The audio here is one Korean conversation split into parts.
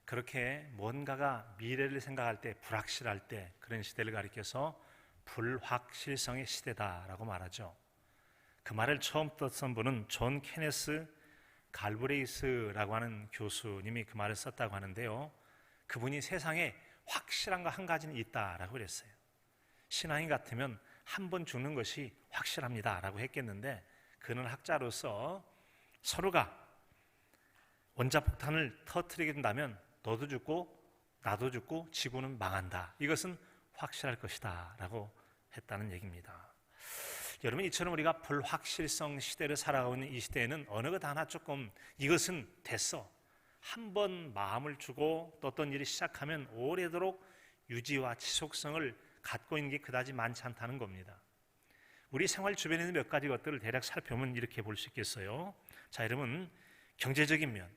그렇게 뭔가가 미래를 생각할 때 불확실할 때 그런 시대를 가리켜서 불확실성의 시대다라고 말하죠. 그 말을 처음 썼던 분은 존 케네스 갈브레이스라고 하는 교수님이 그 말을 썼다고 하는데요. 그분이 세상에 확실한 거 한 가지는 있다라고 그랬어요. 신앙인 같으면 한 번 죽는 것이 확실합니다라고 했겠는데, 그는 학자로서 서로가 원자폭탄을 터뜨리게 된다면 너도 죽고 나도 죽고 지구는 망한다. 이것은 확실할 것이다 라고 했다는 얘기입니다. 여러분, 이처럼 우리가 불확실성 시대를 살아가고 있는 이 시대에는 어느 것 하나 조금 이것은 됐어, 한번 마음을 주고 또 어떤 일이 시작하면 오래도록 유지와 지속성을 갖고 있는 게 그다지 많지 않다는 겁니다. 우리 생활 주변에 있는 몇 가지 것들을 대략 살펴보면 이렇게 볼 수 있겠어요. 자, 여러분, 경제적인 면,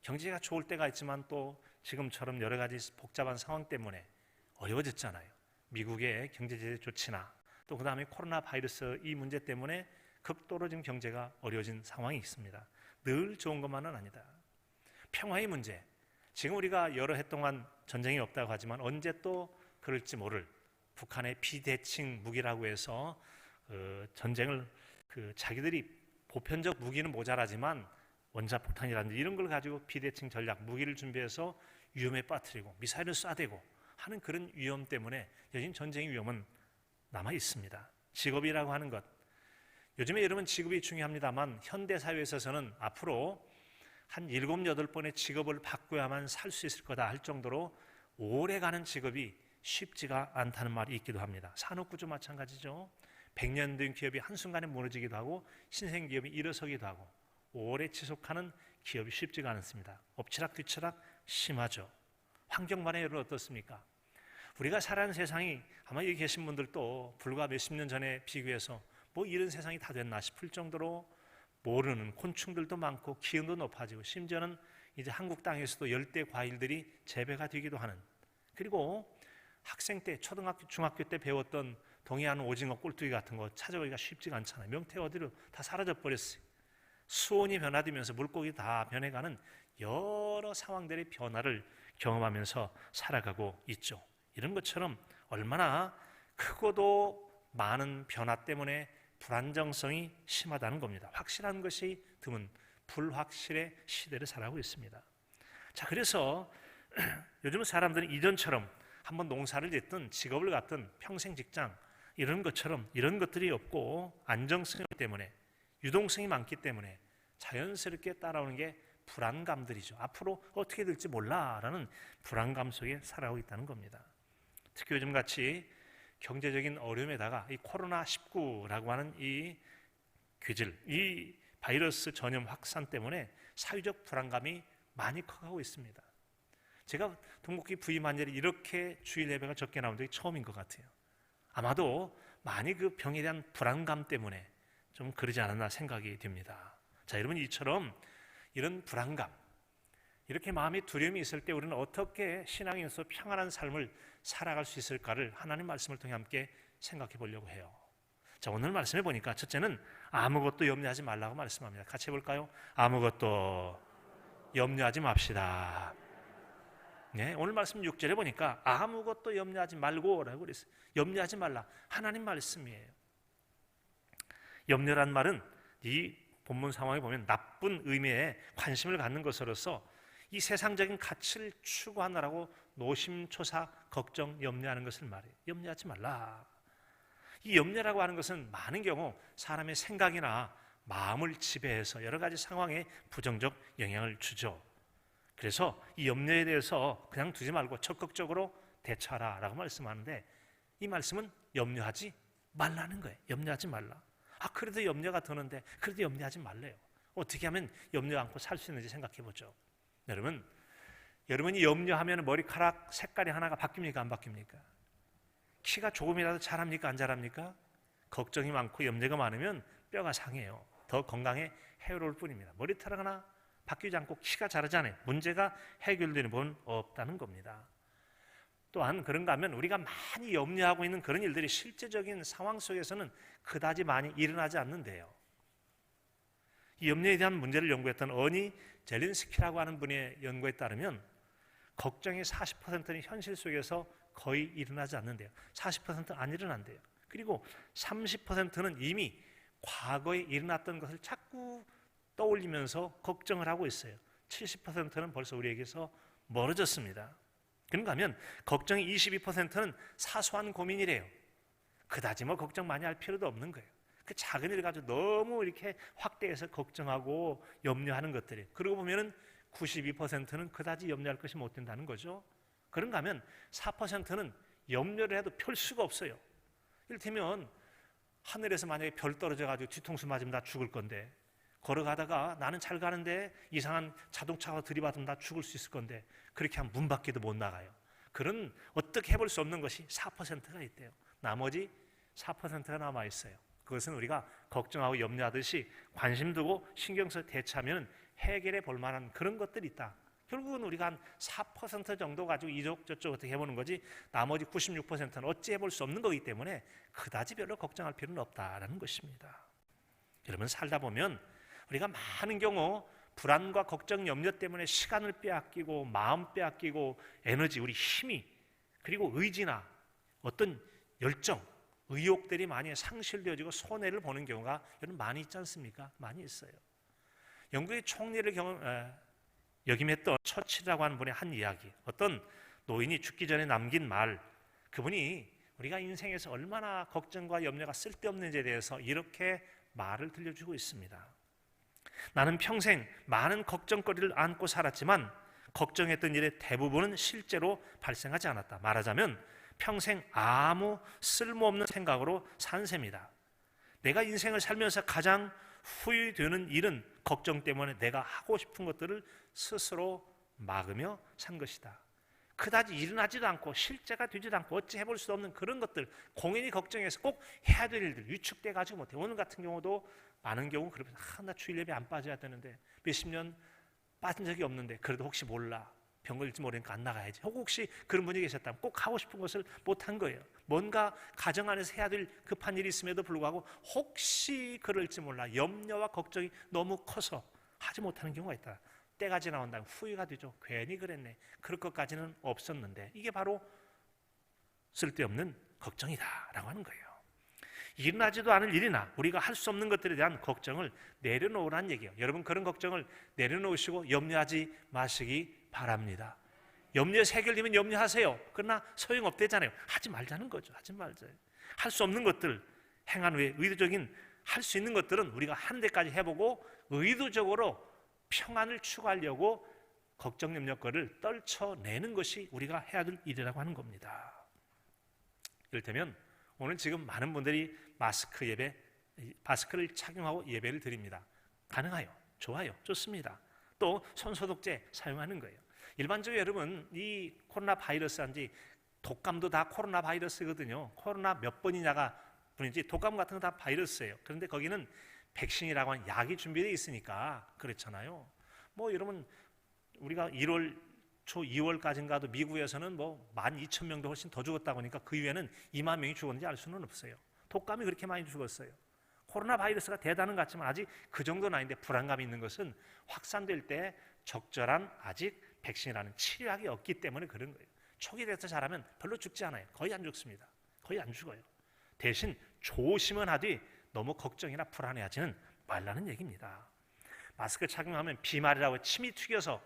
경제가 좋을 때가 있지만 또 지금처럼 여러 가지 복잡한 상황 때문에 어려워졌잖아요. 미국의 경제제재 조치나 또 그 다음에 코로나 바이러스 이 문제 때문에 극도로 지금 경제가 어려워진 상황이 있습니다. 늘 좋은 것만은 아니다. 평화의 문제, 지금 우리가 여러 해 동안 전쟁이 없다고 하지만 언제 또 그럴지 모를 북한의 비대칭 무기라고 해서 전쟁을 자기들이 보편적 무기는 모자라지만 원자폭탄이라든지 이런 걸 가지고 비대칭 전략 무기를 준비해서 위험에 빠뜨리고 미사일을 쏴대고 하는 그런 위험 때문에 여전히 전쟁의 위험은 남아 있습니다. 직업이라고 하는 것, 요즘에 여러분 직업이 중요합니다만 현대사회에 있어서는 앞으로 한 7, 8번의 직업을 바꿔야만 살 수 있을 거다 할 정도로 오래가는 직업이 쉽지가 않다는 말이 있기도 합니다. 산업구조 마찬가지죠. 100년 된 기업이 한순간에 무너지기도 하고 신생기업이 일어서기도 하고 오래 지속하는 기업이 쉽지가 않습니다. 엎치락뒤치락 심하죠. 환경반에 여러분 어떻습니까? 우리가 살아가는 세상이 아마 여기 계신 분들도 불과 몇십 년 전에 비교해서 뭐 이런 세상이 다 됐나 싶을 정도로 모르는 곤충들도 많고 기온도 높아지고 심지어는 이제 한국 땅에서도 열대 과일들이 재배가 되기도 하는, 그리고 학생 때 초등학교 중학교 때 배웠던 동해안 오징어 꼴뚜기 같은 거 찾아보기가 쉽지가 않잖아요. 명태 어디로 다 사라져 버렸어요. 수온이 변화되면서 물고기 다 변해가는 여러 상황들의 변화를 경험하면서 살아가고 있죠. 이런 것처럼 얼마나 크고도 많은 변화 때문에 불안정성이 심하다는 겁니다. 확실한 것이 드문 불확실의 시대를 살아가고 있습니다. 자, 그래서 요즘 사람들은 이전처럼 한번 농사를 짓든 직업을 갖든 평생 직장 이런 것처럼 이런 것들이 없고 안정성 때문에 유동성이 많기 때문에 자연스럽게 따라오는 게 불안감들이죠. 앞으로 어떻게 될지 몰라라는 불안감 속에 살아가고 있다는 겁니다. 특히 요즘같이 경제적인 어려움에다가 이 코로나19라고 하는 이 괴질, 이 바이러스 전염 확산 때문에 사회적 불안감이 많이 커가고 있습니다. 제가 동국기 부임한 일이 이렇게 주일 예배가 적게 나온 적이 처음인 것 같아요. 아마도 많이 그 병에 대한 불안감 때문에 좀 그러지 않았나 생각이 됩니다. 자, 여러분, 이처럼 이런 불안감, 이렇게 마음에 두려움이 있을 때 우리는 어떻게 신앙인으로서 평안한 삶을 살아갈 수 있을까를 하나님 말씀을 통해 함께 생각해 보려고 해요. 자, 오늘 말씀해 보니까 첫째는 아무것도 염려하지 말라고 말씀합니다. 같이 해볼까요? 아무것도 염려하지 맙시다. 네, 오늘 말씀 6절에 보니까 아무것도 염려하지 말고라고 그랬어요. 염려하지 말라, 하나님 말씀이에요. 염려란 말은 이 본문 상황에 보면 나쁜 의미에 관심을 갖는 것으로서 이 세상적인 가치를 추구하느라고 노심초사 걱정 염려하는 것을 말해요. 염려하지 말라. 이 염려라고 하는 것은 많은 경우 사람의 생각이나 마음을 지배해서 여러 가지 상황에 부정적 영향을 주죠. 그래서 이 염려에 대해서 그냥 두지 말고 적극적으로 대처하라라고 말씀하는데, 이 말씀은 염려하지 말라는 거예요. 염려하지 말라. 그래도 염려가 드는데 그래도 염려하지 말래요. 어떻게 하면 염려 않고 살 수 있는지 생각해 보죠. 여러분이 염려하면 머리카락 색깔이 하나가 바뀝니까? 안 바뀝니까? 키가 조금이라도 자랍니까? 안 자랍니까? 걱정이 많고 염려가 많으면 뼈가 상해요. 더 건강에 해로울 뿐입니다. 머리카락 하나 바뀌지 않고 키가 자라잖아요. 문제가 해결되는 건 없다는 겁니다. 또한 그런가 하면 우리가 많이 염려하고 있는 그런 일들이 실제적인 상황 속에서는 그다지 많이 일어나지 않는데요. 이 염려에 대한 문제를 연구했던 어니 젤린스키라고 하는 분의 연구에 따르면 걱정의 40%는 현실 속에서 거의 일어나지 않는데요. 40%는 안 일어난대요. 그리고 30%는 이미 과거에 일어났던 것을 자꾸 떠올리면서 걱정을 하고 있어요. 70%는 벌써 우리에게서 멀어졌습니다. 그런가 하면 걱정의 22%는 사소한 고민이래요. 그다지 뭐 걱정 많이 할 필요도 없는 거예요. 그 작은 일 가지고 너무 이렇게 확대해서 걱정하고 염려하는 것들이에요. 그러고 보면은 92%는 그다지 염려할 것이 못 된다는 거죠. 그런가 하면 4%는 염려를 해도 별 수가 없어요. 이를테면 하늘에서 만약에 별 떨어져가지고 뒤통수 맞으면 나 죽을 건데, 걸어가다가 나는 잘 가는데 이상한 자동차가 들이받으면 나 죽을 수 있을 건데, 그렇게 하면 문 밖에도 못 나가요. 그런 어떻게 해볼 수 없는 것이 4%가 있대요. 나머지 4%가 남아있어요. 그것은 우리가 걱정하고 염려하듯이 관심 두고 신경 써서 대처하면 해결해 볼 만한 그런 것들이 있다. 결국은 우리가 한 4% 정도 가지고 이쪽 저쪽 어떻게 해보는 거지, 나머지 96%는 어찌 해볼 수 없는 거기 때문에 그다지 별로 걱정할 필요는 없다라는 것입니다. 여러분, 살다 보면 우리가 많은 경우 불안과 걱정, 염려 때문에 시간을 빼앗기고 마음 빼앗기고 에너지, 우리 힘이, 그리고 의지나 어떤 열정, 의욕들이 많이 상실되어지고 손해를 보는 경우가 여러분 많이 있지 않습니까? 많이 있어요. 영국의 총리를 역임했던 처칠이라고 하는 분의 한 이야기, 어떤 노인이 죽기 전에 남긴 말, 그분이 우리가 인생에서 얼마나 걱정과 염려가 쓸데없는지에 대해서 이렇게 말을 들려주고 있습니다. 나는 평생 많은 걱정거리를 안고 살았지만 걱정했던 일의 대부분은 실제로 발생하지 않았다. 말하자면 평생 아무 쓸모없는 생각으로 산 셈이다. 내가 인생을 살면서 가장 후회되는 일은 걱정 때문에 내가 하고 싶은 것들을 스스로 막으며 산 것이다. 그다지 일어나지도 않고 실제가 되지도 않고 어찌 해볼 수 없는 그런 것들, 공연히 걱정해서 꼭 해야 될 일들 위축돼 가지고 못해. 오늘 같은 경우도 많은 경우 그러면서 나 주일 예배 안 빠져야 되는데 몇십 년 빠진 적이 없는데 그래도 혹시 몰라, 병 걸릴지 모르니까 안 나가야지. 혹시 그런 분이 계셨다면 꼭 하고 싶은 것을 못한 거예요. 뭔가 가정 안에서 해야 될 급한 일이 있음에도 불구하고 혹시 그럴지 몰라 염려와 걱정이 너무 커서 하지 못하는 경우가 있다. 때가 지나온다면 후회가 되죠. 괜히 그랬네. 그럴 것까지는 없었는데, 이게 바로 쓸데없는 걱정이다라고 하는 거예요. 일어나지도 않을 일이나 우리가 할 수 없는 것들에 대한 걱정을 내려놓으라는 얘기예요. 여러분, 그런 걱정을 내려놓으시고 염려하지 마시기 바랍니다. 염려에서 해결되면 염려하세요. 그러나 소용없대잖아요. 하지 말자는 거죠. 하지 말자요. 할 수 없는 것들 행한 후에 의도적인 할 수 있는 것들은 우리가 한 데까지 해보고 의도적으로 평안을 추구하려고 걱정 염려거리를 떨쳐내는 것이 우리가 해야 될 일이라고 하는 겁니다. 이를테면 오늘 지금 많은 분들이 마스크를 착용하고 예배를 드립니다. 가능해요. 좋아요. 좋습니다. 또 손소독제 사용하는 거예요. 일반적으로 여러분, 이 코로나 바이러스인지 독감도 다 코로나 바이러스거든요. 코로나 몇 번이냐가 분인지 독감 같은 거 다 바이러스예요. 그런데 거기는 백신이라고 하는 약이 준비되어 있으니까 그렇잖아요. 뭐 여러분, 우리가 1월 초 2월까지인가도 미국에서는 뭐 12,000명도 훨씬 더 죽었다고 하니까 그 이후에는 2만 명이 죽었는지 알 수는 없어요. 독감이 그렇게 많이 죽었어요. 코로나 바이러스가 대단한 것 같지만 아직 그 정도는 아닌데, 불안감이 있는 것은 확산될 때 적절한 아직 백신이라는 치료약이 없기 때문에 그런 거예요. 초기 대처 잘하면 별로 죽지 않아요. 거의 안 죽습니다. 거의 안 죽어요. 대신 조심은 하되 너무 걱정이나 불안해하지는 말라는 얘기입니다. 마스크 착용하면 비말이라고 침이 튀겨서,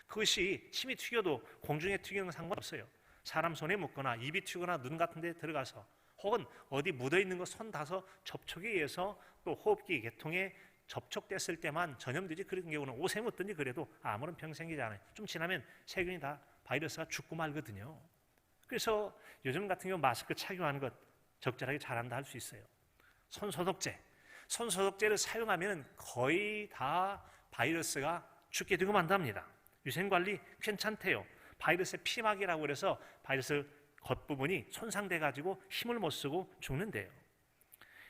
그것이 침이 튀겨도 공중에 튀기는 건 상관없어요. 사람 손에 묻거나 입이 튀거나 눈 같은 데 들어가서 혹은 어디 묻어있는 거 손 닿아서 접촉에 의해서 또 호흡기 계통에 접촉됐을 때만 전염되지, 그런 경우는 옷에 묻든지 그래도 아무런 병 생기지 않아요. 좀 지나면 세균이 다 바이러스가 죽고 말거든요. 그래서 요즘 같은 경우 마스크 착용하는 것 적절하게 잘한다 할 수 있어요. 손소독제를 사용하면 거의 다 바이러스가 죽게 되고 만답니다. 위생관리 괜찮대요. 바이러스의 피막이라고 그래서 바이러스 겉부분이 손상돼 가지고 힘을 못 쓰고 죽는데요.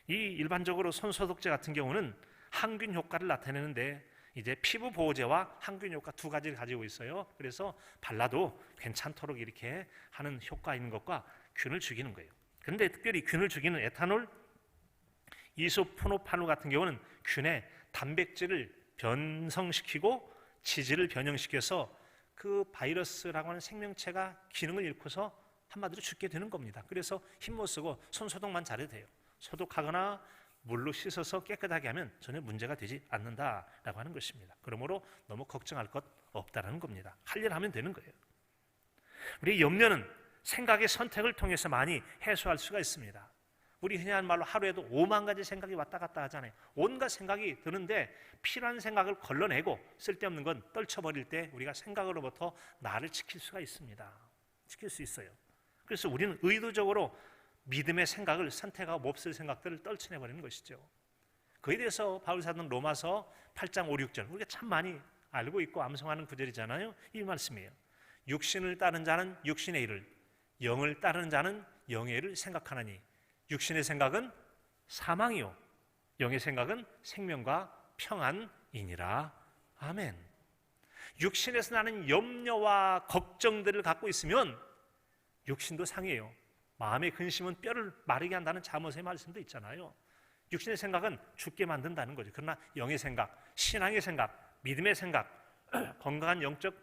이 일반적으로 손소독제 같은 경우는 항균 효과를 나타내는데, 이제 피부 보호제와 항균 효과 두 가지를 가지고 있어요. 그래서 발라도 괜찮도록 이렇게 하는 효과 있는 것과 균을 죽이는 거예요. 그런데 특별히 균을 죽이는 에탄올, 이소프노파놀 같은 경우는 균의 단백질을 변성시키고 치질을 변형시켜서 그 바이러스라고 하는 생명체가 기능을 잃고서 한마디로 죽게 되는 겁니다. 그래서 힘 못 쓰고 손 소독만 잘해도 돼요. 소독하거나 물로 씻어서 깨끗하게 하면 전혀 문제가 되지 않는다라고 하는 것입니다. 그러므로 너무 걱정할 것 없다라는 겁니다. 할 일 하면 되는 거예요. 우리 염려는 생각의 선택을 통해서 많이 해소할 수가 있습니다. 우리 흔히 하는 말로 하루에도 5만 가지 생각이 왔다 갔다 하잖아요. 온갖 생각이 드는데 필요한 생각을 걸러내고 쓸데없는 건 떨쳐버릴 때 우리가 생각으로부터 나를 지킬 수가 있습니다. 지킬 수 있어요. 그래서 우리는 의도적으로 믿음의 생각을 선택하고 몹쓸 생각들을 떨쳐내버리는 것이죠. 그에 대해서 바울 사도는 로마서 8장 5, 6절 우리가 참 많이 알고 있고 암송하는 구절이잖아요. 이 말씀이에요. 육신을 따르는 자는 육신의 일을, 영을 따르는 자는 영의 일을 생각하나니 육신의 생각은 사망이요 영의 생각은 생명과 평안이니라. 아멘. 육신에서 나는 염려와 걱정들을 갖고 있으면 육신도 상해요. 마음의 근심은 뼈를 마르게 한다는 잠언의 말씀도 있잖아요. 육신의 생각은 죽게 만든다는 거죠. 그러나 영의 생각, 신앙의 생각, 믿음의 생각, 건강한 영적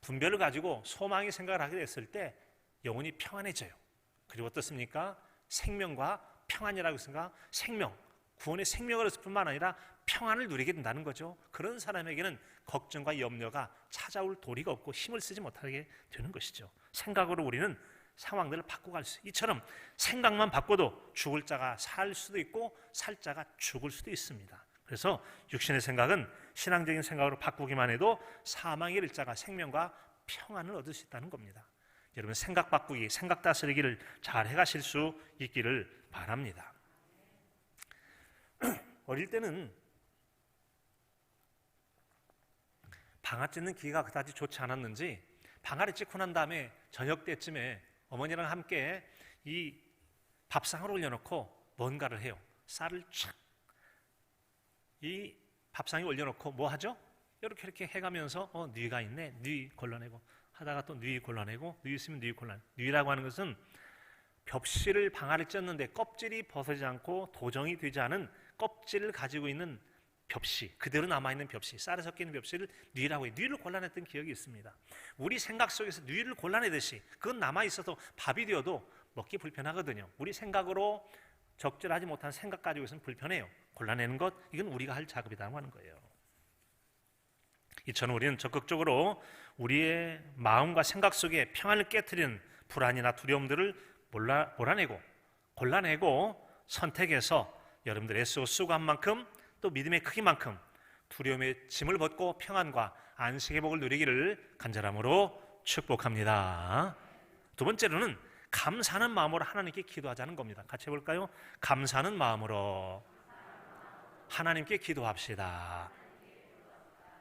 분별을 가지고 소망의 생각을 하게 됐을 때 영혼이 평안해져요. 그리고 어떻습니까? 생명과 평안이라고 했으니까 생명, 구원의 생명을 얻을 뿐만 아니라 평안을 누리게 된다는 거죠. 그런 사람에게는 걱정과 염려가 찾아올 도리가 없고 힘을 쓰지 못하게 되는 것이죠. 생각으로 우리는 상황들을 바꿔갈 수, 이처럼 생각만 바꿔도 죽을 자가 살 수도 있고 살 자가 죽을 수도 있습니다. 그래서 육신의 생각은 신앙적인 생각으로 바꾸기만 해도 사망에 이를 자가 생명과 평안을 얻을 수 있다는 겁니다. 여러분 생각 바꾸기, 생각 다스리기를 잘 해가실 수 있기를 바랍니다. 어릴 때는 방아 찧는 기계가 그다지 좋지 않았는지 방아를 찧고 난 다음에 저녁 때쯤에 어머니랑 함께 이 밥상을 올려놓고 뭔가를 해요. 쌀을 촥 이 밥상에 올려놓고 뭐 하죠? 이렇게 해가면서 뉘가 있네, 뉘 골라내고 하다가 또 뉘 골라내고 뉘 있으면 뉘 골라내고. 뉘라고 하는 것은 벽실을 방아를 쪘는데 껍질이 벗어지지 않고 도정이 되지 않은 껍질을 가지고 있는 벽시, 그대로 남아있는 벽시, 쌀에 섞여있는 벽시를 뉘라고 해요. 뉘를 골라냈던 기억이 있습니다. 우리 생각 속에서 뉘를 골라내듯이 그건 남아있어도 밥이 되어도 먹기 불편하거든요. 우리 생각으로 적절하지 못한 생각 가지고 있으면 불편해요. 골라내는 것, 이건 우리가 할 작업이라고 하는 거예요. 이처럼 우리는 적극적으로 우리의 마음과 생각 속에 평안을 깨트리는 불안이나 두려움들을 몰아내고 골라내고 선택해서 여러분들 애쓰고 수고한 만큼 또 믿음의 크기만큼 두려움의 짐을 벗고 평안과 안식의 복을 누리기를 간절함으로 축복합니다. 두 번째로는 감사하는 마음으로 하나님께 기도하자는 겁니다. 같이 해볼까요? 감사하는 마음으로 하나님께 기도합시다.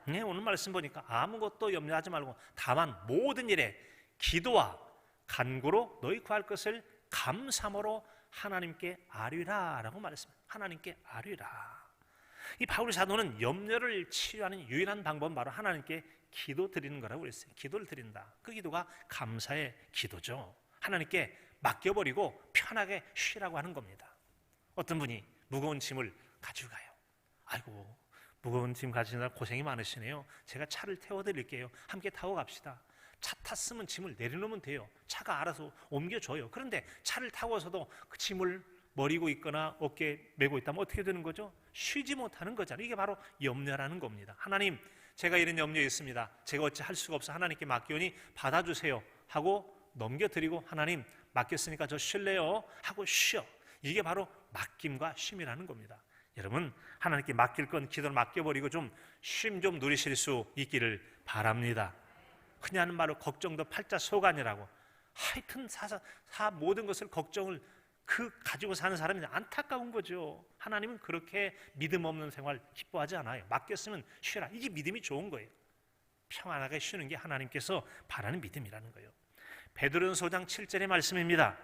네, 오늘 말씀 보니까 아무것도 염려하지 말고 다만 모든 일에 기도와 간구로 너희 구할 것을 감사함으로 하나님께 아뢰라 라고 말했습니다. 하나님께 아뢰라. 이 바울 사도는 염려를 치유하는 유일한 방법은 바로 하나님께 기도 드리는 거라고 그랬어요. 기도를 드린다. 그 기도가 감사의 기도죠. 하나님께 맡겨버리고 편하게 쉬라고 하는 겁니다. 어떤 분이 무거운 짐을 가지고 가요. 아이고, 무거운 짐 가지느라 고생이 많으시네요. 제가 차를 태워드릴게요. 함께 타고 갑시다. 차 탔으면 짐을 내려놓으면 돼요. 차가 알아서 옮겨줘요. 그런데 차를 타고서도 그 짐을 머리고 있거나 어깨에 메고 있다면 어떻게 되는 거죠? 쉬지 못하는 거잖아요. 이게 바로 염려라는 겁니다. 하나님, 제가 이런 염려에 있습니다. 제가 어찌 할 수가 없어 하나님께 맡기오니 받아주세요 하고 넘겨드리고, 하나님 맡겼으니까 저 쉴래요 하고 쉬어. 이게 바로 맡김과 쉼이라는 겁니다. 여러분, 하나님께 맡길 건 기도를 맡겨버리고 좀 쉼 좀 누리실 수 있기를 바랍니다. 흔히 하는 말로 걱정도 팔자 소간이라고. 하여튼 모든 것을 걱정을 가지고 사는 사람이 안타까운 거죠. 하나님은 그렇게 믿음 없는 생활 기뻐하지 않아요. 맡겼으면 쉬라. 이게 믿음이 좋은 거예요. 평안하게 쉬는 게 하나님께서 바라는 믿음이라는 거예요. 베드로전서 5장 7절의 말씀입니다.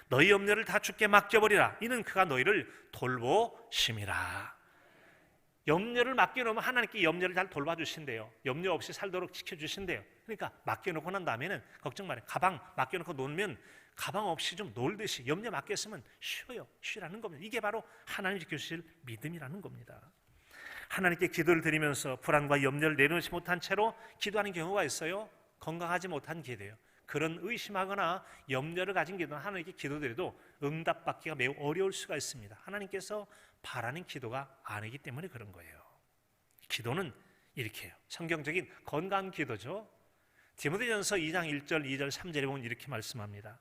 너희 염려를 다 주께 맡겨버리라. 이는 그가 너희를 돌보심이라. 염려를 맡겨놓으면 하나님께 염려를 잘 돌봐주신대요. 염려 없이 살도록 지켜주신대요. 그러니까 맡겨놓고 난 다음에는 걱정 말아요. 가방 맡겨놓고 놀면 가방 없이 좀 놀듯이 염려 맡겼으면 쉬어요. 쉬라는 겁니다. 이게 바로 하나님 지켜주실 믿음이라는 겁니다. 하나님께 기도를 드리면서 불안과 염려를 내려놓지 못한 채로 기도하는 경우가 있어요. 건강하지 못한 기도예요. 그런 의심하거나 염려를 가진 기도는 하나님께 기도드려도 응답받기가 매우 어려울 수가 있습니다. 하나님께서 바라는 기도가 아니기 때문에 그런 거예요. 기도는 이렇게 해요. 성경적인 건강 기도죠. 디모데전서 2장 1절, 2절, 3절에 보면 이렇게 말씀합니다.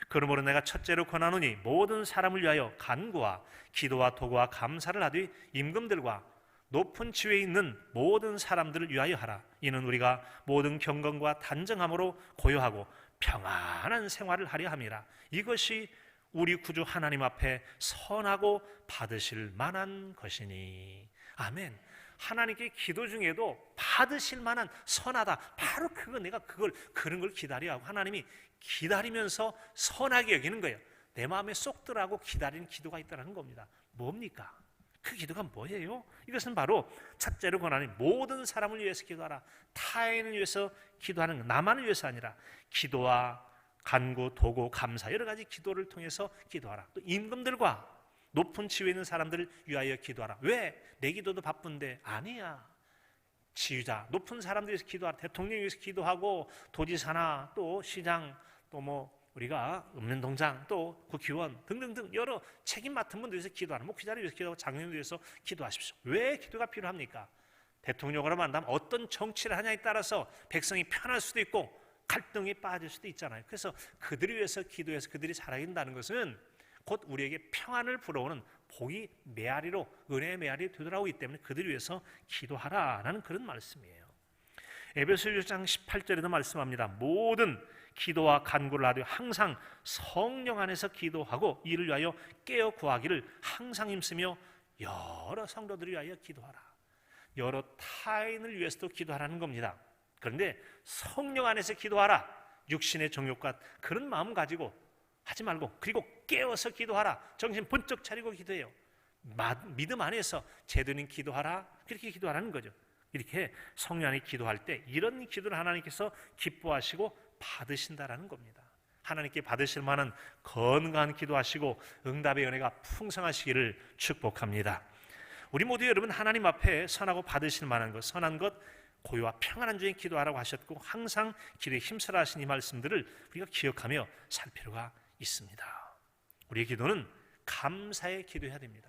그러므로 내가 첫째로 권하노니 모든 사람을 위하여 간구와 기도와 도구와 감사를 하되 임금들과 높은 지위에 있는 모든 사람들을 위하여 하라. 이는 우리가 모든 경건과 단정함으로 고요하고 평안한 생활을 하려 함이라. 이것이 우리 구주 하나님 앞에 선하고 받으실 만한 것이니. 아멘. 하나님께 기도 중에도 받으실 만한 선하다. 바로 내가 그런 걸 기다려 하고 하나님이 기다리면서 선하게 여기는 거예요. 내 마음에 쏙 들어가고 기다리는 기도가 있다는 겁니다. 뭡니까? 그 기도가 뭐예요? 이것은 바로 첫째로 권하니 모든 사람을 위해서 기도하라. 타인을 위해서 기도하는 것, 나만을 위해서 아니라 기도와 간구, 도구, 감사 여러 가지 기도를 통해서 기도하라. 또 임금들과 높은 지위에 있는 사람들을 위하여 기도하라. 왜? 내 기도도 바쁜데. 아니야. 지휘자, 높은 사람들 위해서 기도하라. 대통령 위해서 기도하고 도지사나 또 시장 또 우리가 읍면동장 또 국회의원 등등등 여러 책임 맡은 분들 위해서 기도하라. 목회자를 위해서 기도하고 장로님을 위해서 기도하십시오. 왜 기도가 필요합니까? 대통령으로 만나면 어떤 정치를 하냐에 따라서 백성이 편할 수도 있고 갈등이 빠질 수도 있잖아요. 그래서 그들을 위해서 기도해서 그들이 살아간다는 것은 곧 우리에게 평안을 불어오는 복이 메아리로 은혜의 메아리로 되돌아오기 때문에 그들을 위해서 기도하라라는 그런 말씀이에요. 에베소 1장 18절에도 말씀합니다. 모든 기도와 간구를 하되 항상 성령 안에서 기도하고 이를 위하여 깨어 구하기를 항상 힘쓰며 여러 성도들을 위하여 기도하라. 여러 타인을 위해서도 기도하라는 겁니다. 그런데 성령 안에서 기도하라. 육신의 정욕과 그런 마음 가지고 하지 말고 그리고 깨어서 기도하라. 정신 번쩍 차리고 기도해요. 믿음 안에서 제대로 기도하라. 그렇게 기도하라는 거죠. 이렇게 성령 안에 기도할 때 이런 기도를 하나님께서 기뻐하시고 받으신다라는 겁니다. 하나님께 받으실 만한 건강한 기도하시고 응답의 은혜가 풍성하시기를 축복합니다. 우리 모두 여러분 하나님 앞에 선하고 받으실 만한 것, 선한 것, 고요와 평안한 중에 기도하라고 하셨고 항상 기도에 힘쓰라 하신 이 말씀들을 우리가 기억하며 살 필요가 있습니다. 우리의 기도는 감사의 기도해야 됩니다.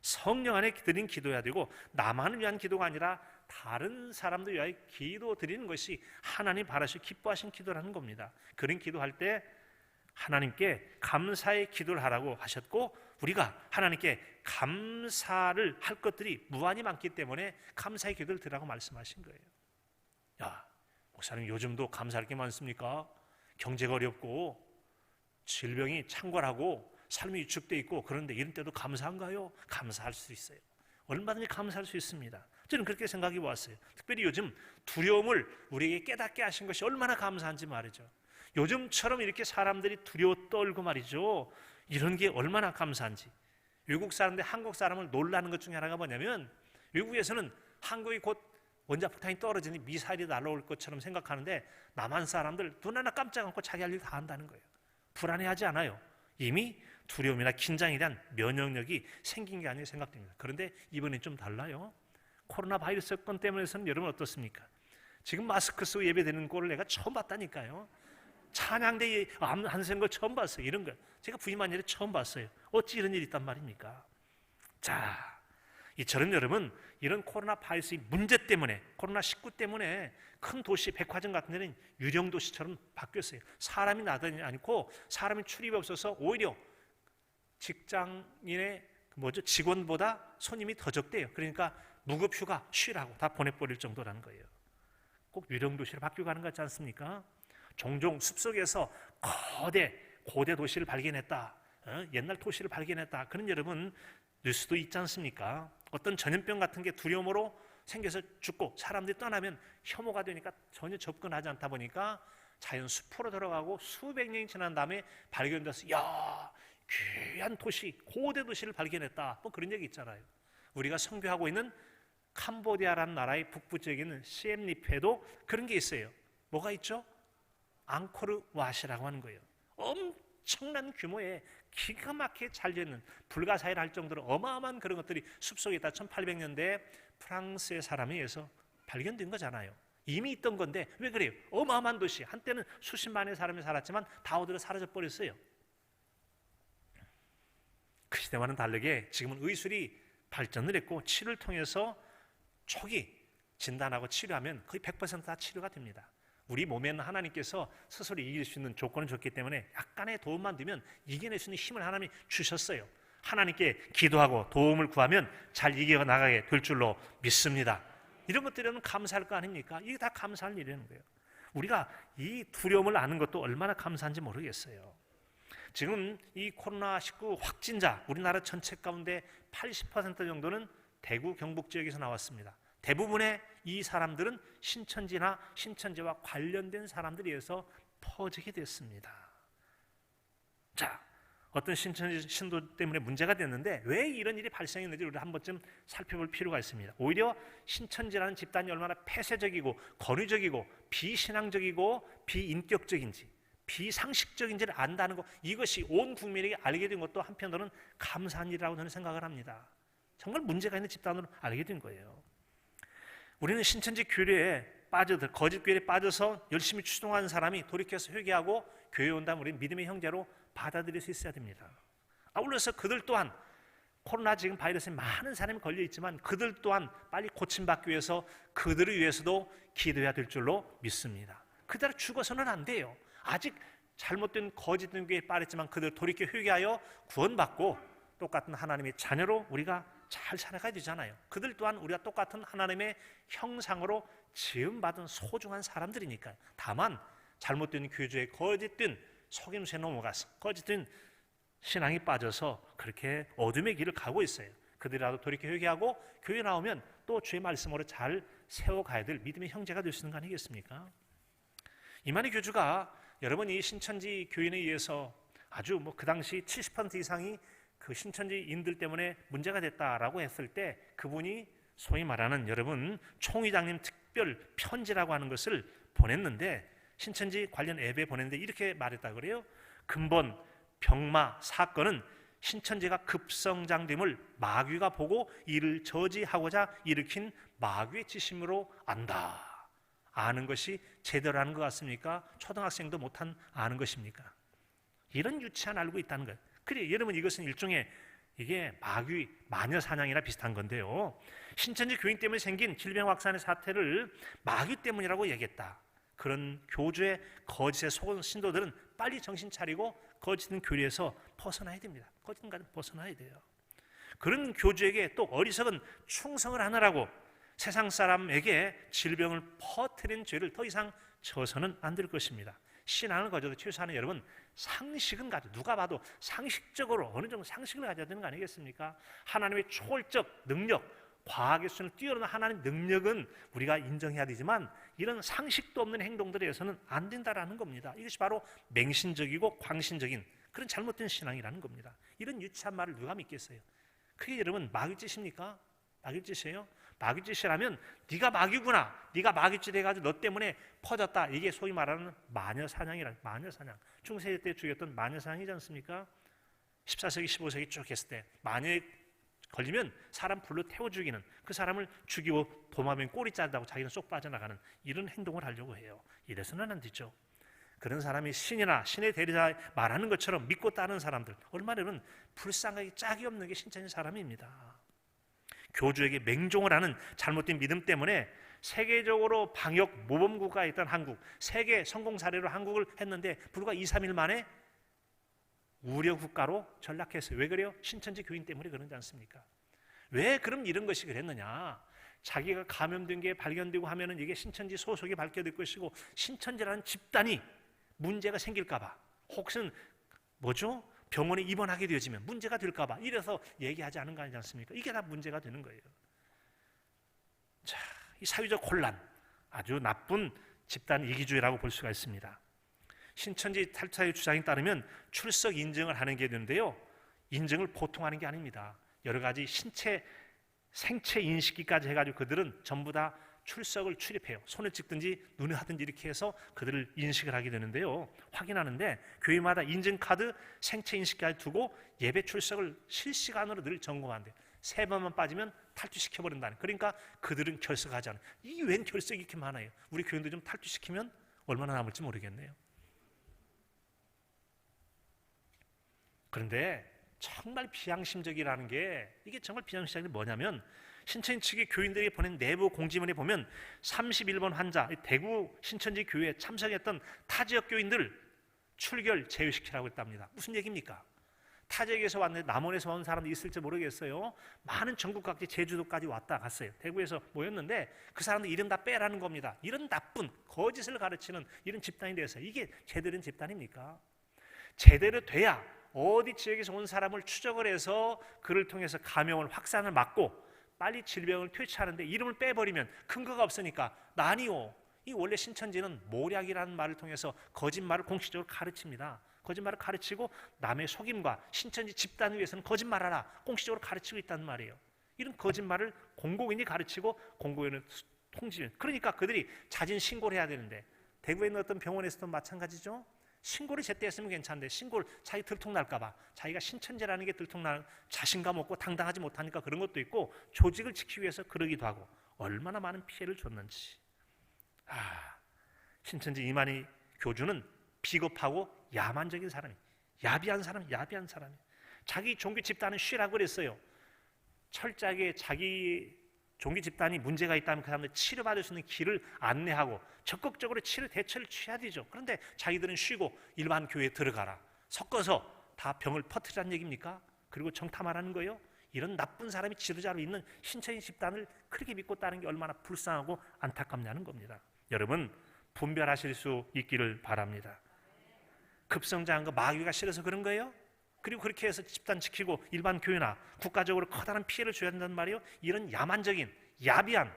성령 안에 드린 기도해야 되고 나만을 위한 기도가 아니라 다른 사람들 위하여 기도 드리는 것이 하나님 바라시고 기뻐하신 기도라는 겁니다. 그런 기도할 때 하나님께 감사의 기도를 하라고 하셨고 우리가 하나님께 감사를 할 것들이 무한히 많기 때문에 감사의 기도를 드리라고 말씀하신 거예요. 야, 목사님 요즘도 감사할 게 많습니까? 경제가 어렵고 질병이 창궐하고 삶이 위축되어 있고 그런데 이런 때도 감사한가요? 감사할 수 있어요. 얼마든지 감사할 수 있습니다. 저는 그렇게 생각해 보았어요. 특별히 요즘 두려움을 우리에게 깨닫게 하신 것이 얼마나 감사한지 말이죠. 요즘처럼 이렇게 사람들이 두려워 떨고 말이죠. 이런 게 얼마나 감사한지. 외국 사람들 한국 사람을 놀라는 것 중에 하나가 뭐냐면 외국에서는 한국이 곧 원자폭탄이 떨어지니 미사일이 날아올 것처럼 생각하는데 남한 사람들 눈 하나 깜짝 않고 자기 할 일 다 한다는 거예요. 불안해하지 않아요. 이미 두려움이나 긴장에 대한 면역력이 생긴 게 아니라 생각됩니다. 그런데 이번엔 좀 달라요. 코로나 바이러스 건 때문에서는 여러분 어떻습니까? 지금 마스크 쓰고 예배드리는 꼴을 내가 처음 봤다니까요. 찬양대 안 쓰는 걸 처음 봤어요. 이런 거 제가 부임한 일에 처음 봤어요. 어찌 이런 일이 있단 말입니까? 자, 이처럼 여러분 이런 코로나 바이러스 문제 때문에 코로나19 때문에 큰 도시 백화점 같은 데는 유령 도시처럼 바뀌었어요. 사람이 나다니 않고 사람이 출입이 없어서 오히려 직장인의 직원보다 손님이 더 적대요. 그러니까 무급휴가 쉬라고 다 보내버릴 정도라는 거예요. 꼭 유령 도시로 바뀌어 가는 것 같지 않습니까? 종종 숲속에서 고대 도시를 발견했다. 옛날 도시를 발견했다. 그런 여러분 뉴스도 있지 않습니까? 어떤 전염병 같은 게 두려움으로 생겨서 죽고 사람들이 떠나면 혐오가 되니까 전혀 접근하지 않다 보니까 자연 숲으로 들어가고 수백 년이 지난 다음에 발견돼서 야, 귀한 도시, 고대 도시를 발견했다. 뭐 그런 얘기 있잖아요. 우리가 선교하고 있는 캄보디아라는 나라의 북부 지역에 있는 시엠리페도 그런 게 있어요. 뭐가 있죠? 앙코르왓이라고 하는 거예요. 엄청난 규모의 기가 막히게 잘 짓는 불가사의를 할 정도로 어마어마한 그런 것들이 숲속에 있다. 1800년대에 프랑스의 사람에 의해서 발견된 거잖아요. 이미 있던 건데 왜 그래요? 어마어마한 도시, 한때는 수십만의 사람이 살았지만 다 어디로 사라져 버렸어요. 그 시대와는 다르게 지금은 의술이 발전을 했고 치료를 통해서 초기 진단하고 치료하면 거의 100% 다 치료가 됩니다. 우리 몸에는 하나님께서 스스로 이길 수 있는 조건을 줬기 때문에 약간의 도움만 되면 이겨낼 수 있는 힘을 하나님이 주셨어요. 하나님께 기도하고 도움을 구하면 잘 이겨나가게 될 줄로 믿습니다. 이런 것들에는 감사할 거 아닙니까? 이게 다 감사할 일이라는 거예요. 우리가 이 두려움을 아는 것도 얼마나 감사한지 모르겠어요. 지금 이 코로나19 확진자 우리나라 전체 가운데 80% 정도는 대구 경북 지역에서 나왔습니다. 대부분의 이 사람들은 신천지나 신천지와 관련된 사람들에 의해서 퍼지게 됐습니다. 자, 어떤 신천지 신도 때문에 문제가 됐는데 왜 이런 일이 발생했는지 우리 한 번쯤 살펴볼 필요가 있습니다. 오히려 신천지라는 집단이 얼마나 폐쇄적이고 권위적이고 비신앙적이고 비인격적인지 비상식적인지를 안다는 것, 이것이 온 국민에게 알게 된 것도 한편으로는 감사한 일이라고 저는 생각을 합니다. 정말 문제가 있는 집단으로 알게 된 거예요. 우리는 신천지 교회에 거짓 교회에 빠져서 열심히 추동하는 사람이 돌이켜서 회개하고 교회에 온다면 우리는 믿음의 형제로 받아들일 수 있어야 됩니다. 아울러서 그들 또한 코로나 지금 바이러스에 많은 사람이 걸려 있지만 그들 또한 빨리 고침받기 위해서 그들을 위해서도 기도해야 될 줄로 믿습니다. 그대로 죽어서는 안 돼요. 아직 잘못된 거짓된 교회에 빠졌지만 그들 돌이켜 회개하여 구원받고 똑같은 하나님의 자녀로 우리가 잘 살아가야 되잖아요. 그들 또한 우리가 똑같은 하나님의 형상으로 지음받은 소중한 사람들이니까요. 다만 잘못된 교주에 거짓된 속임수에 넘어가서 거짓된 신앙이 빠져서 그렇게 어둠의 길을 가고 있어요. 그들이라도 돌이켜 회개하고 교회 나오면 또 주의 말씀으로 잘 세워가야 될 믿음의 형제가 될 수 있는 거 아니겠습니까? 이만희 교주가 여러분이 신천지 교인에 의해서 아주 그 당시 70% 이상이 그 신천지인들 때문에 문제가 됐다라고 했을 때 그분이 소위 말하는 여러분 총회장님 특별 편지라고 하는 것을 보냈는데 신천지 관련 앱에 보냈는데 이렇게 말했다 그래요. 근본 병마 사건은 신천지가 급성장됨을 마귀가 보고 이를 저지하고자 일으킨 마귀의 지심으로 안다. 아는 것이 제대로 아는 것 같습니까? 초등학생도 못한 아는 것입니까? 이런 유치한 알고 있다는 거예요. 그래, 여러분 이것은 일종의 이게 마귀 마녀 사냥이나 비슷한 건데요. 신천지 교인 때문에 생긴 질병 확산의 사태를 마귀 때문이라고 얘기했다. 그런 교주의 거짓에 속은 신도들은 빨리 정신 차리고 거짓은 교리에서 벗어나야 됩니다. 거짓은 벗어나야 돼요. 그런 교주에게 또 어리석은 충성을 하느라고 세상 사람에게 질병을 퍼뜨린 죄를 더 이상 져서는 안 될 것입니다. 신앙을 가져도 최소한은 여러분 상식은 가져. 누가 봐도 상식적으로 어느 정도 상식을 가져야 되는 거 아니겠습니까? 하나님의 초월적 능력, 과학의 수준을 뛰어넘는 하나님의 능력은 우리가 인정해야 되지만 이런 상식도 없는 행동들에 의해서는 안 된다라는 겁니다. 이것이 바로 맹신적이고 광신적인 그런 잘못된 신앙이라는 겁니다. 이런 유치한 말을 누가 믿겠어요? 그게 여러분 마귀짓입니까? 마귀짓이에요? 마귀짓이라면 네가 마귀구나, 네가 마귀짓 해가지고 너 때문에 퍼졌다, 이게 소위 말하는 마녀사냥이라. 마녀사냥, 중세기 때 죽였던 마녀사냥이지 않습니까? 14세기 15세기 쭉 했을 때 마녀에 걸리면 사람 불로 태워 죽이는, 그 사람을 죽이고 도마뱀 꼬리 자르다고 자기는 쏙 빠져나가는 이런 행동을 하려고 해요. 이래서는 안 되죠. 그런 사람이 신이나 신의 대리자 말하는 것처럼 믿고 따르는 사람들 얼마나 불쌍하게 짝이 없는 게 신천지 사람입니다. 교주에게 맹종을 하는 잘못된 믿음 때문에 세계적으로 방역 모범국가에 있던 한국, 세계 성공 사례로 한국을 했는데 불과 2, 3일 만에 우려 국가로 전락했어요. 왜 그래요? 신천지 교인 때문에 그러지 않습니까? 왜 그럼 이런 것이 그랬느냐? 자기가 감염된 게 발견되고 하면은 이게 신천지 소속이 밝혀질 것이고 신천지라는 집단이 문제가 생길까 봐, 혹은 병원에 입원하게 되어지면 문제가 될까 봐 이래서 얘기하지 않은 거 아니지 않습니까? 이게 다 문제가 되는 거예요. 자, 이 사회적 혼란, 아주 나쁜 집단 이기주의라고 볼 수가 있습니다. 신천지 탈퇴의 주장에 따르면 출석 인증을 하는 게 되는데요, 인증을 보통 하는 게 아닙니다. 여러 가지 생체 인식기까지 해가지고 그들은 전부 다 출석을 출입해요. 손을 찍든지 눈을 하든지 이렇게 해서 그들을 인식을 하게 되는데요, 확인하는데 교회마다 인증카드, 생체 인식까지 두고 예배 출석을 실시간으로 늘 점검한대요. 3번만 빠지면 탈퇴시켜버린다는. 그러니까 그들은 결석하지 않아요. 이 웬 결석이 이렇게 많아요. 우리 교인들 좀 탈퇴시키면 얼마나 남을지 모르겠네요. 그런데 정말 비양심적이라는 게, 이게 정말 비양심적인 게 뭐냐면, 신천지 측의 교인들이 보낸 내부 공지문에 보면 31번 환자, 대구 신천지 교회에 참석했던 타 지역 교인들 출결 제외시키라고 했답니다. 무슨 얘기입니까? 타 지역에서 왔는데 남원에서 온 사람도 있을지 모르겠어요. 많은 전국 각지 제주도까지 왔다 갔어요. 대구에서 모였는데 그 사람들 이름 다 빼라는 겁니다. 이런 나쁜 거짓을 가르치는 이런 집단이 돼서 이게 제대로 된 집단입니까? 제대로 돼야 어디 지역에서 온 사람을 추적을 해서 그를 통해서 감염을 확산을 막고 빨리 질병을 퇴치하는데 이름을 빼버리면 근거가 없으니까 아니요. 이 원래 신천지는 모략이라는 말을 통해서 거짓말을 공식적으로 가르칩니다. 거짓말을 가르치고 남의 속임과 신천지 집단을 위해서는 거짓말하라 공식적으로 가르치고 있다는 말이에요. 이런 거짓말을 공공연히 가르치고 공공연히 통지면, 그러니까 그들이 자진 신고를 해야 되는데 대구에 있는 어떤 병원에서도 마찬가지죠. 신고를 제때 했으면 괜찮은데 신고를 자기 들통날까 봐, 자기가 신천지라는 게 들통나는 자신감 없고 당당하지 못하니까 그런 것도 있고 조직을 지키기 위해서 그러기도 하고 얼마나 많은 피해를 줬는지. 신천지 이만희 교주는 비겁하고 야만적인 사람이, 야비한 사람이 자기 종교 집단은 쉬라고 그랬어요. 철저하게 자기 종교 집단이 문제가 있다면 그 사람들 치료받을 수 있는 길을 안내하고 적극적으로 치료 대처를 취해야 되죠. 그런데 자기들은 쉬고 일반 교회에 들어가라, 섞어서 다 병을 퍼뜨리라는 얘기입니까? 그리고 정탐하라는 거예요? 이런 나쁜 사람이 지도자로 있는 신천지 집단을 그렇게 믿고 따르는 게 얼마나 불쌍하고 안타깝냐는 겁니다. 여러분, 분별하실 수 있기를 바랍니다. 급성장한 거 마귀가 싫어서 그런 거예요? 그리고 그렇게 해서 집단 지키고 일반 교회나 국가적으로 커다란 피해를 줘야 된단 말이에요? 이런 야만적인, 야비한,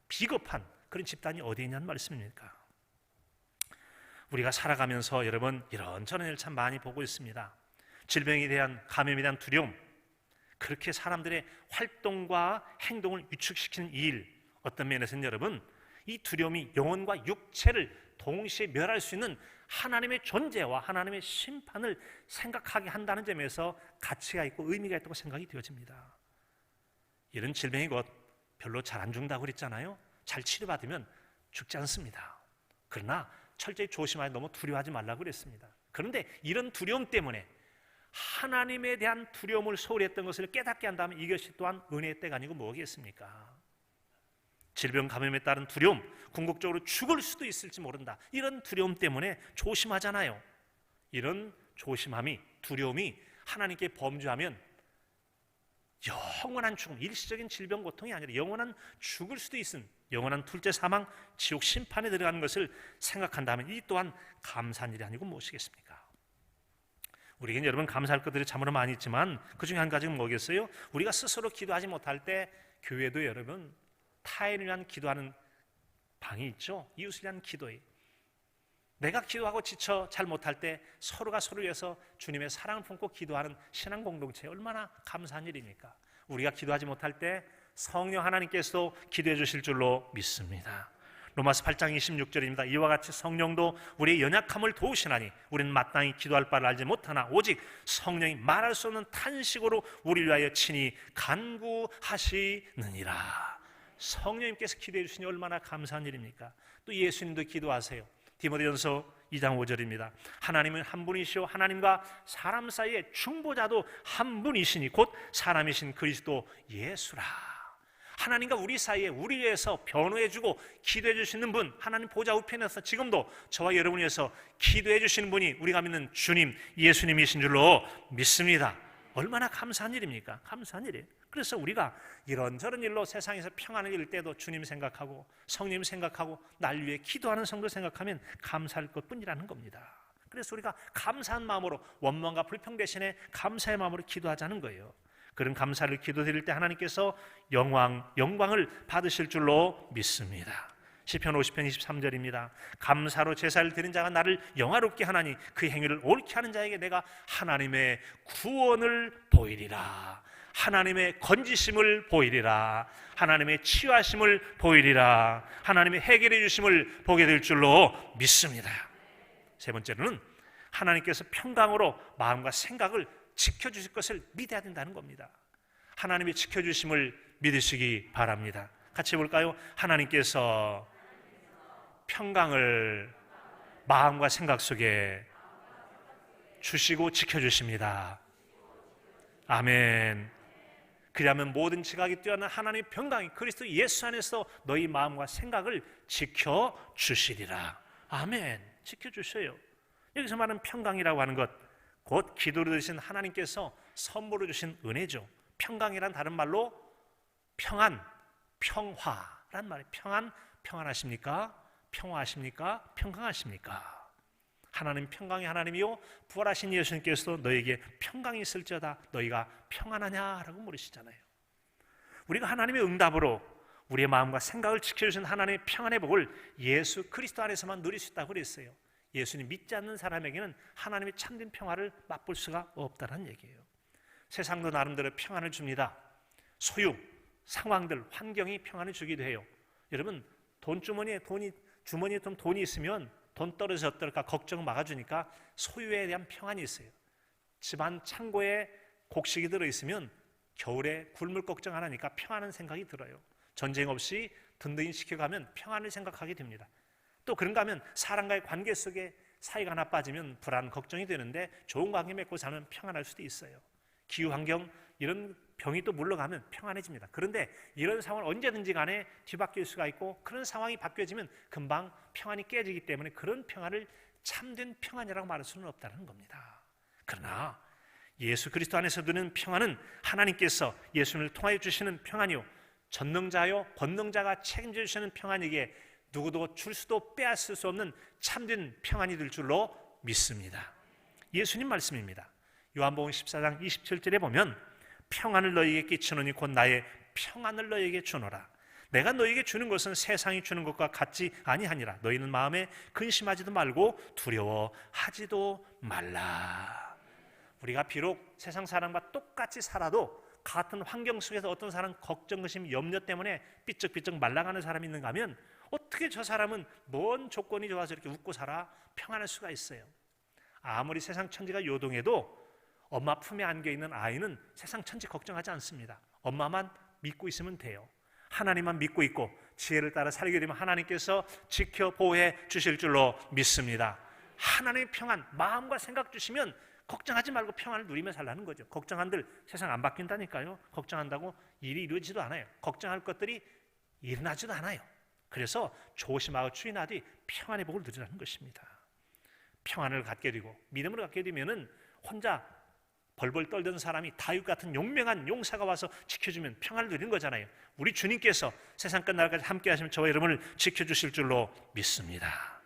비겁한 그런 집단이 어디에 있냐는 말씀입니까? 우리가 살아가면서 여러분 이런저런 일을 참 많이 보고 있습니다. 질병에 대한, 감염에 대한 두려움, 그렇게 사람들의 활동과 행동을 위축시키는 이 일, 어떤 면에서는 여러분 이 두려움이 영혼과 육체를 동시에 멸할 수 있는 하나님의 존재와 하나님의 심판을 생각하게 한다는 점에서 가치가 있고 의미가 있다고 생각이 되어집니다. 이런 질병이 곧 별로 잘 안 죽는다고 그랬잖아요. 잘 치료받으면 죽지 않습니다. 그러나 철저히 조심하여 너무 두려워하지 말라고 그랬습니다. 그런데 이런 두려움 때문에 하나님에 대한 두려움을 소홀히 했던 것을 깨닫게 한다면 이것이 또한 은혜의 때가 아니고 뭐겠습니까? 질병 감염에 따른 두려움, 궁극적으로 죽을 수도 있을지 모른다, 이런 두려움 때문에 조심하잖아요. 이런 조심함이, 두려움이 하나님께 범죄하면 영원한 죽음, 일시적인 질병 고통이 아니라 영원한 죽을 수도 있은 영원한 둘째 사망, 지옥 심판에 들어가는 것을 생각한다면 이 또한 감사한 일이 아니고 무엇이겠습니까? 우리에겐 여러분 감사할 것들이 참으로 많이 있지만 그 중에 한 가지는 뭐겠어요? 우리가 스스로 기도하지 못할 때 교회도 여러분 타인을 위한 기도하는 방이 있죠. 이웃을 위한 기도에 내가 기도하고 지쳐 잘 못할 때 서로가 서로를 위해서 주님의 사랑을 품고 기도하는 신앙 공동체, 얼마나 감사한 일입니까? 우리가 기도하지 못할 때 성령 하나님께서도 기도해 주실 줄로 믿습니다. 로마서 8장 26절입니다. 이와 같이 성령도 우리의 연약함을 도우시나니 우리는 마땅히 기도할 바를 알지 못하나 오직 성령이 말할 수 없는 탄식으로 우리를 위하여 친히 간구하시느니라. 성령님께서 기도해 주시니 얼마나 감사한 일입니까? 또 예수님도 기도하세요. 디모데전서 2장 5절입니다. 하나님은 한 분이시오 하나님과 사람 사이의 중보자도 한 분이시니 곧 사람이신 그리스도 예수라. 하나님과 우리 사이에 우리 위해서 변호해 주고 기도해 주시는 분, 하나님 보좌 우편에서 지금도 저와 여러분을 위해서 기도해 주시는 분이 우리가 믿는 주님 예수님이신 줄로 믿습니다. 얼마나 감사한 일입니까? 감사한 일이에요. 그래서 우리가 이런저런 일로 세상에서 평안을 잃을 때도 주님 생각하고 성령 생각하고 날 위해 기도하는 성도 생각하면 감사할 것뿐이라는 겁니다. 그래서 우리가 감사한 마음으로, 원망과 불평 대신에 감사의 마음으로 기도하자는 거예요. 그런 감사를 기도드릴 때 하나님께서 영광을 받으실 줄로 믿습니다. 시편 50편 23절입니다. 감사로 제사를 드린 자가 나를 영화롭게 하나니 그 행위를 옳게 하는 자에게 내가 하나님의 구원을 보이리라. 하나님의 건지심을 보이리라. 하나님의 치유하심을 보이리라. 하나님의 해결해 주심을 보게 될 줄로 믿습니다. 세 번째로는 하나님께서 평강으로 마음과 생각을 지켜주실 것을 믿어야 된다는 겁니다. 하나님의 지켜주심을 믿으시기 바랍니다. 같이 볼까요? 하나님께서 평강을 마음과 생각 속에 주시고 지켜주십니다. 아멘. 그리하면 모든 지각이 뛰어난 하나님의 평강이 그리스도 예수 안에서 너희 마음과 생각을 지켜주시리라. 아멘. 지켜주셔요. 여기서 말하는 평강이라고 하는 것, 곧 기도로 드신 하나님께서 선물로 주신 은혜죠. 평강이란 다른 말로 평안, 평화란 말이에요. 평안, 평안하십니까? 평화하십니까? 평강하십니까? 하나님 평강의 하나님이요 부활하신 예수님께서도 너에게 평강이 있을지어다 너희가 평안하냐라고 물으시잖아요. 우리가 하나님의 응답으로 우리의 마음과 생각을 지켜주신 하나님의 평안의 복을 예수 그리스도 안에서만 누릴 수 있다고 그랬어요. 예수님 믿지 않는 사람에게는 하나님의 참된 평화를 맛볼 수가 없다는 얘기예요. 세상도 나름대로 평안을 줍니다. 소유, 상황들, 환경이 평안을 주기도 해요. 여러분 주머니에 좀 돈이 있으면 돈 떨어졌더라 걱정 막아주니까 소유에 대한 평안이 있어요. 집안 창고에 곡식이 들어있으면 겨울에 굶을 걱정 안 하니까 평안한 생각이 들어요. 전쟁 없이 든든히 지켜가면 평안을 생각하게 됩니다. 또 그런가 하면 사람과의 관계 속에 사이가 나빠지면 불안, 걱정이 되는데 좋은 관계 맺고 살면 평안할 수도 있어요. 기후환경 이런 병이 또 물러가면 평안해집니다. 그런데 이런 상황을 언제든지 간에 뒤바뀔 수가 있고 그런 상황이 바뀌어지면 금방 평안이 깨지기 때문에 그런 평안을 참된 평안이라고 말할 수는 없다는 겁니다. 그러나 예수 그리스도 안에서 누리는 평안은 하나님께서 예수님을 통하여 주시는 평안이요 전능자요 권능자가 책임져 주시는 평안이기에 누구도 줄 수도 빼앗을 수 없는 참된 평안이 될 줄로 믿습니다. 예수님 말씀입니다. 요한복음 14장 27절에 보면 평안을 너희에게 끼치노니 곧 나의 평안을 너희에게 주노라. 내가 너희에게 주는 것은 세상이 주는 것과 같지 아니하니라. 너희는 마음에 근심하지도 말고 두려워하지도 말라. 우리가 비록 세상 사람과 똑같이 살아도 같은 환경 속에서 어떤 사람 걱정, 의심, 염려 때문에 삐쩍삐쩍 말라가는 사람이 있는가 하면 어떻게 저 사람은 뭔 조건이 좋아서 이렇게 웃고 살아 평안할 수가 있어요. 아무리 세상 천지가 요동해도 엄마 품에 안겨있는 아이는 세상 천지 걱정하지 않습니다. 엄마만 믿고 있으면 돼요. 하나님만 믿고 있고 지혜를 따라 살게 되면 하나님께서 지켜 보호해 주실 줄로 믿습니다. 하나님의 평안, 마음과 생각 주시면 걱정하지 말고 평안을 누리며 살라는 거죠. 걱정한들 세상 안 바뀐다니까요. 걱정한다고 일이 이루어지지도 않아요. 걱정할 것들이 일어나지도 않아요. 그래서 조심하고 추인하되 평안의 복을 누리라는 것입니다. 평안을 갖게 되고 믿음을 갖게 되면은 혼자 벌벌 떨던 사람이 다윗 같은 용맹한 용사가 와서 지켜주면 평안을 누리는 거잖아요. 우리 주님께서 세상 끝날까지 함께 하시면 저와 여러분을 지켜주실 줄로 믿습니다.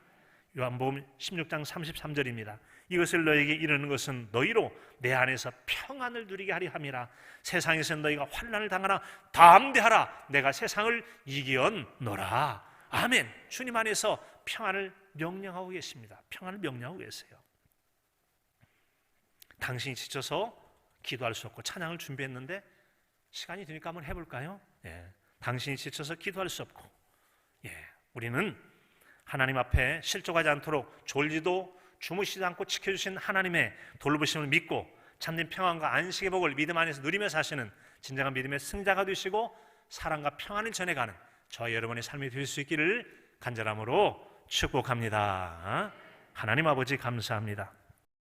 요한복음 16장 33절입니다. 이것을 너에게 이르는 것은 너희로 내 안에서 평안을 누리게 하리 함이라. 세상에서 너희가 환난을 당하나 담대하라. 내가 세상을 이기었노라. 아멘. 주님 안에서 평안을 명령하고 계십니다. 평안을 명령하고 계세요. 당신이 지쳐서 기도할 수 없고 찬양을 준비했는데 시간이 되니까 한번 해볼까요? 당신이 지쳐서 기도할 수 없고 우리는 하나님 앞에 실족하지 않도록 졸지도 주무시지 않고 지켜주신 하나님의 돌보심을 믿고 참된 평안과 안식의 복을 믿음 안에서 누리며 사시는 진정한 믿음의 승자가 되시고 사랑과 평안을 전해가는 저와 여러분의 삶이 될 수 있기를 간절함으로 축복합니다. 하나님 아버지 감사합니다.